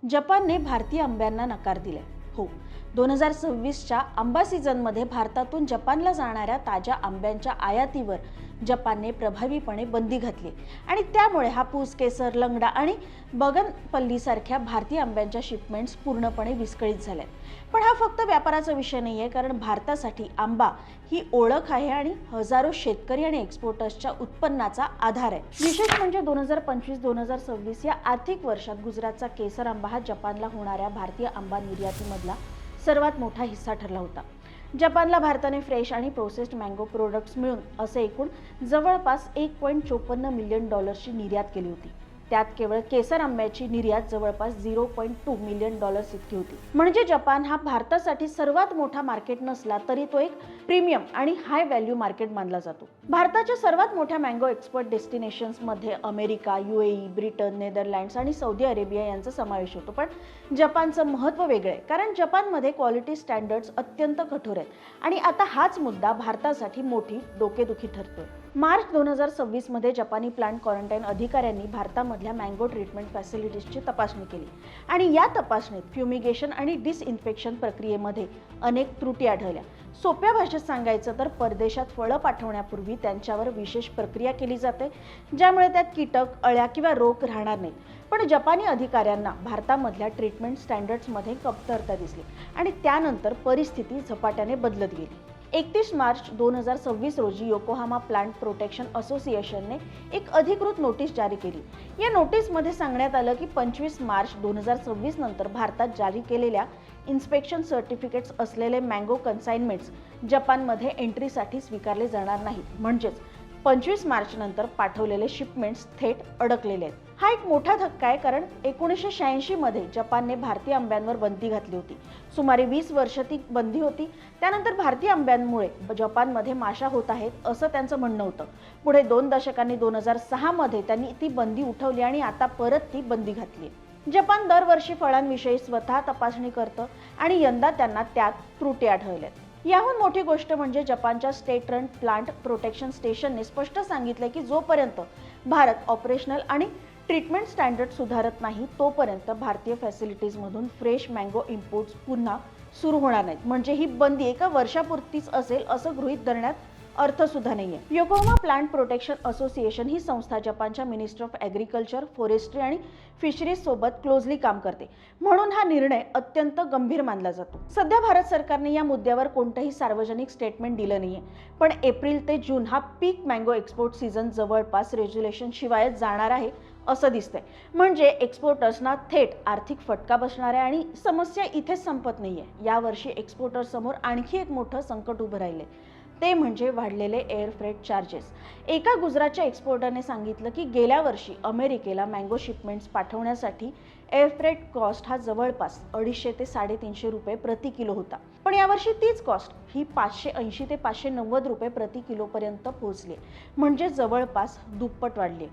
जपानने भारतीय आंब्यांना नकार दिलाय. हो, 2026च्या आंबा सीझनमध्ये भारतातून जपानला जाणाऱ्या ताज्या आंब्यांच्या आयातीवर जपानने प्रभावीपणे बंदी घातली आणि त्यामुळे हापूस, केसर, लंगडा आणि बगनपल्लीसारख्या भारतीय आंब्यांच्या शिपमेंट्स पूर्णपणे विस्कळीत झाल्यात. पण हा फक्त व्यापाराचा विषय नाहीये, कारण भारतासाठी आंबा ही ओळख आहे आणि हजारो शेतकरी आणि एक्सपोर्टर्सच्या उत्पन्नाचा आधार आहे. विशेष म्हणजे 2025-2026 या आर्थिक वर्षात गुजरातचा केसर आंबा हा जपानला होणाऱ्या भारतीय आंबा निर्यातीमधला सर्वात मोठा हिस्सा ठरला होता. जपानला भारताने फ्रेश आणि प्रोसेस्ड मँगो प्रोडक्ट्स मिळून असे एकूण जवळपास $1.54 मिलियन निर्यात केली होती. त्यात केवळ केसर आंब्याची निर्यात जवळपास $0.2 मिलियन इतकी होती. म्हणजे जपान हा भारतासाठी सर्वात मोठा मार्केट नसला तरी तो एक प्रीमियम आणि हाय व्हॅल्यू मार्केट मानला जातो. भारताच्या सर्वात मोठ्या मँगो एक्सपोर्ट डेस्टिनेशन्समध्ये अमेरिका, UAE, ब्रिटन, नेदरलँड्स आणि सौदी अरेबिया यांचा समावेश होतो. पण जपानचं महत्त्व वेगळं आहे, कारण जपानमध्ये क्वालिटी स्टँडर्ड्स अत्यंत कठोर आहेत आणि आता हाच मुद्दा भारतासाठी मोठी डोकेदुखी ठरतोय. मार्च 2026 मध्ये जपानी प्लांट क्वारंटाईन अधिकाऱ्यांनी भारतामधल्या मँगो ट्रीटमेंट फॅसिलिटीजची तपासणी केली आणि या तपासणीत फ्युमिगेशन आणि डिसइन्फेक्शन प्रक्रियेमध्ये अनेक त्रुटी आढळल्या. सोप्या भाषेत सांगायचं तर परदेशात फळं पाठवण्यापूर्वी त्यांच्यावर विशेष प्रक्रिया केली जाते, ज्यामुळे त्यात कीटक, अळ्या किंवा रोग राहणार नाहीत. पण जपानी अधिकाऱ्यांना भारतामधल्या ट्रीटमेंट स्टँडर्ड्समध्ये कमतरता दिसली आणि त्यानंतर परिस्थिती झपाट्याने बदलत गेली. 31 मार्च 2026 रोजी योकोहामा प्लांट प्रोटेक्शन असोसिएशनने एक अधिकृत नोटीस जारी केली. या नोटीसमध्ये सांगण्यात आलं की 25 मार्च 2026 नंतर भारतात जारी केलेल्या इन्स्पेक्शन सर्टिफिकेट्स असलेले मँगो कन्साइनमेंट्स जपानमध्ये एंट्रीसाठी स्वीकारले जाणार नाहीत. म्हणजेच 25 मार्च नंतर पाठवलेले शिपमेंट्स थेट अडकलेले आहेत. हा एक मोठा धक्का आहे, कारण 1986 मध्ये जपानने भारतीय आंब्यांवर बंदी घातली होती. सुमारे 20 वर्ष ती बंदी होती. त्यानंतर भारतीय आंब्यांमुळे जपानमध्ये माशा होत आहेत असं त्यांचं म्हणणं होतं. पुढे 2 दशकांनी 2006 मध्ये त्यांनी ती बंदी उठवली आणि आता परत ती बंदी घातली. जपान दरवर्षी फळांविषयी स्वतः तपासणी करतं आणि यंदा त्यांना त्यात त्रुटी आढळल्यात. याहून मोठी गोष्ट म्हणजे जपानच्या स्टेट रन प्लांट प्रोटेक्शन स्टेशनने स्पष्ट सांगितले की जोपर्यंत भारत ऑपरेशनल आणि ट्रीटमेंट स्टँडर्ड सुधारत नाही तोपर्यंत भारतीय फॅसिलिटीजमधून फ्रेश मँगो इम्पोर्ट्स पुन्हा सुरू होणार नाहीत. म्हणजे ही बंदी एका वर्षापुरतीच असेल असं गृहीत धरण्यात अर्थ सुद्धा नाहीये. योकोहामा प्लांट प्रोटेक्शन असोसिएशन ही संस्था जपानच्या मिनिस्ट्री ऑफ ॲग्रिकल्चर, फॉरेस्ट्री आणि फिशरीज सोबत क्लोजली काम करते, म्हणून हा निर्णय अत्यंत गंभीर मानला जातो. सध्या भारत सरकारने या मुद्द्यावर कोणतंही सार्वजनिक स्टेटमेंट दिलं नाहीये. पण एप्रिल ते जून हा पीक मँगो एक्सपोर्ट सीझन जवळपास रेग्युलेशन शिवायच जाणार आहे असं दिसतंय. म्हणजे एक्सपोर्टर्सना थेट आर्थिक फटका बसणार आहे आणि समस्या इथेच संपत नाहीये. यावर्षी एक्सपोर्टर्स समोर आणखी एक मोठं संकट उभं राहिले, ते म्हणजे वाढलेले एअर फ्रेट चार्जेस. एका गुजरातच्या एक्सपोर्टरने सांगितलं की गेल्या वर्षी अमेरिकेला मँगो शिपमेंट्स पाठवण्यासाठी एअर फ्रेट कॉस्ट हा जवळपास $250 ते $350 प्रति किलो होता. पण यावर्षी तीच कॉस्ट ही $580 ते $590 प्रति किलो पर्यंत पोहोचली, म्हणजे जवळपास दुप्पट वाढली.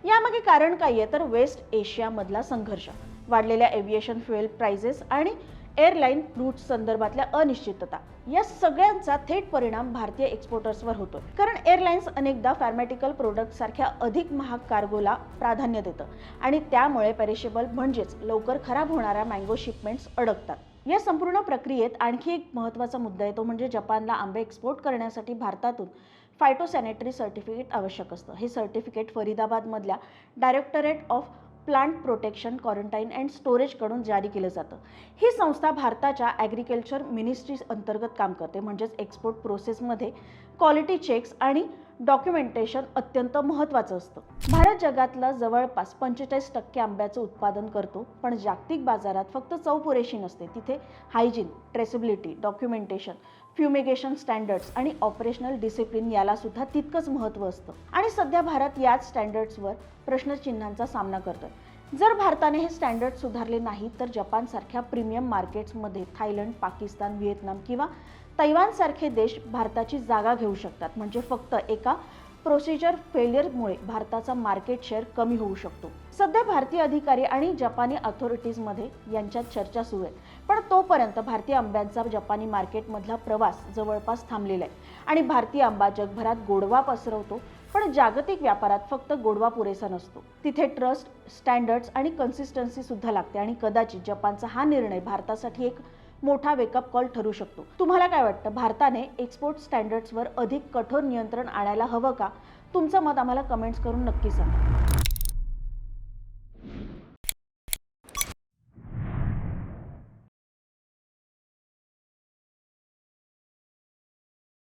यामागे कारण काय आहे तर वेस्ट एशियामधला संघर्ष, वाढलेल्या एव्हिएशन फ्युएल प्राइसेस आणि एअरलाईन रूट संदर्भातल्या अनिश्चितता, या सगळ्यांचा थेट परिणाम भारतीय एक्सपोर्टर्सवर होतो. कारण एअरलाईन्स अनेकदा फार्मास्युटिकल प्रोडक्ट सारख्या अधिक महाग कार्गोला प्राधान्य देतं आणि त्यामुळे पेरिशेबल म्हणजेच लवकर खराब होणाऱ्या मँगो शिपमेंट्स अडकतात. या संपूर्ण प्रक्रियेत आणखी एक महत्त्वाचा मुद्दा येतो, म्हणजे जपानला आंबे एक्सपोर्ट करण्यासाठी भारतातून फायटोसॅनिटरी सर्टिफिकेट आवश्यक असतं. हे सर्टिफिकेट फरीदाबादमधल्या directorate of plant protection, quarantine and स्टोरेजकडून जारी केलं जातं. ही संस्था भारताच्या ॲग्रिकल्चर मिनिस्ट्री अंतर्गत काम करते. म्हणजेच एक्सपोर्ट प्रोसेसमध्ये क्वालिटी चेक्स आणि डॉक्युमेंटेशन अत्यंत महत्त्वाचं असतं. भारत जगातलं जवळपास 45% आंब्याचं उत्पादन करतो, पण जागतिक बाजारात फक्त चव पुरेशी नसते. तिथे hygiene, traceability, documentation, fumigation standards आणि ऑपरेशनल डिसिप्लिन याला सुद्धा तितकंच महत्त्व असतं. आणि सध्या भारत याच स्टँडर्ड्सवर प्रश्नचिन्हांचा सामना करतोय. जर भारताने हे स्टँडर्ड सुधारले नाही तर जपानसारख्या प्रीमियम मार्केट्समध्ये थायलंड, पाकिस्तान, व्हिएतनाम किंवा तैवानसारखे देश भारताची जागा घेऊ शकतात. म्हणजे फक्त एका प्रोसिजर फेलियरमुळे भारताचा मार्केट शेअर कमी होऊ शकतो. सध्या भारतीय अधिकारी आणि जपानी अथॉरिटीजमध्ये यांच्यात चर्चा सुरू आहे. पण तोपर्यंत भारतीय आंब्यांचा जपानी मार्केटमधला प्रवास जवळपास थांबलेला आहे आणि भारतीय आंबा जगभरात गोडवा पसरवतो, पण जागतिक व्यापारात फक्त गोडवा पुरेसा नसतो. तिथे ट्रस्ट, स्टँडर्ड्स आणि कन्सिस्टन्सी सुद्धा लागते आणि कदाचित जपानचा हा निर्णय भारतासाठी एक मोठा वेकअप कॉल ठरू शकतो. तुम्हाला काय वाटतं? भारताने एक्सपोर्ट स्टँडर्ड्सवर अधिक कठोर नियंत्रण आणायला हवं का? तुमचं मत आम्हाला कमेंट्स करून नक्की सांगा.